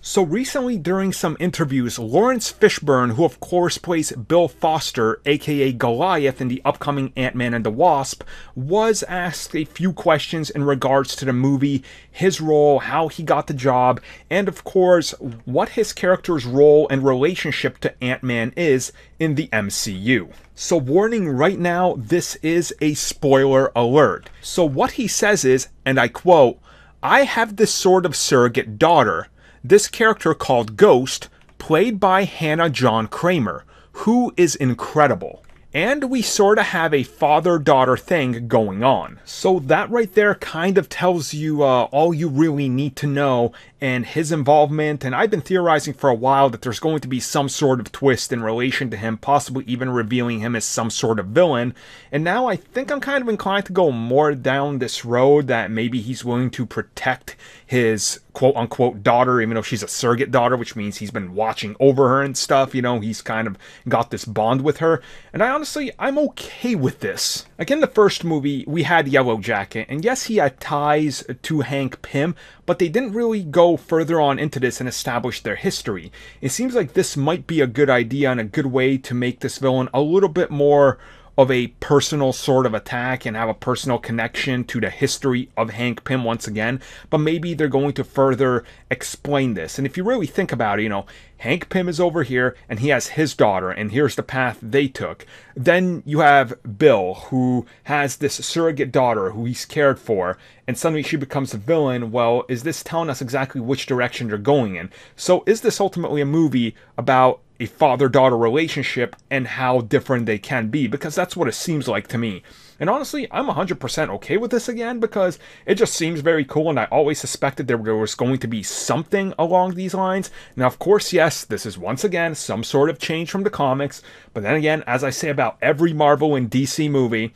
So recently, during some interviews, Lawrence Fishburne, who of course plays Bill Foster, aka Goliath in the upcoming Ant-Man and the Wasp, was asked a few questions in regards to the movie, his role, how he got the job, and of course, what his character's role and relationship to Ant-Man is in the MCU. So warning right now, this is a spoiler alert. So what he says is, and I quote, "I have this sort of surrogate daughter. This character called Ghost, played by Hannah John Kramer, who is incredible. And we sort of have a father-daughter thing going on." So that right there kind of tells you all you really need to know and his involvement. And I've been theorizing for a while that there's going to be some sort of twist in relation to him, possibly even revealing him as some sort of villain. And now I think I'm kind of inclined to go more down this road that maybe he's willing to protect his quote-unquote daughter, even though she's a surrogate daughter, which means he's been watching over her and stuff. You know, he's kind of got this bond with her. And I'm okay with this. Again, the first movie, we had Yellow Jacket, and yes, he had ties to Hank Pym, but they didn't really go further on into this and establish their history. It seems like this might be a good idea and a good way to make this villain a little bit more of a personal sort of attack and have a personal connection to the history of Hank Pym once again, but maybe they're going to further explain this. And if you really think about it, you know, Hank Pym is over here and he has his daughter and here's the path they took. Then you have Bill, who has this surrogate daughter who he's cared for, and suddenly she becomes a villain. Well, is this telling us exactly which direction they're going in? So is this ultimately a movie about a father-daughter relationship and how different they can be? Because that's what it seems like to me. And honestly, I'm 100% okay with this again, because it just seems very cool, and I always suspected there was going to be something along these lines. Now, of course, yes, this is once again some sort of change from the comics, but then again, as I say about every Marvel and DC movie,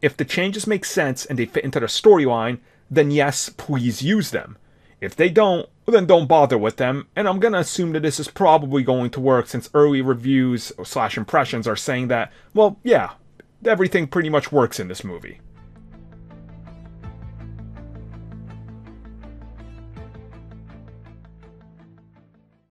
if the changes make sense and they fit into the storyline, then yes, please use them. If they don't, well, then don't bother with them, and I'm going to assume that this is probably going to work, since early reviews / impressions are saying that, well, yeah, everything pretty much works in this movie.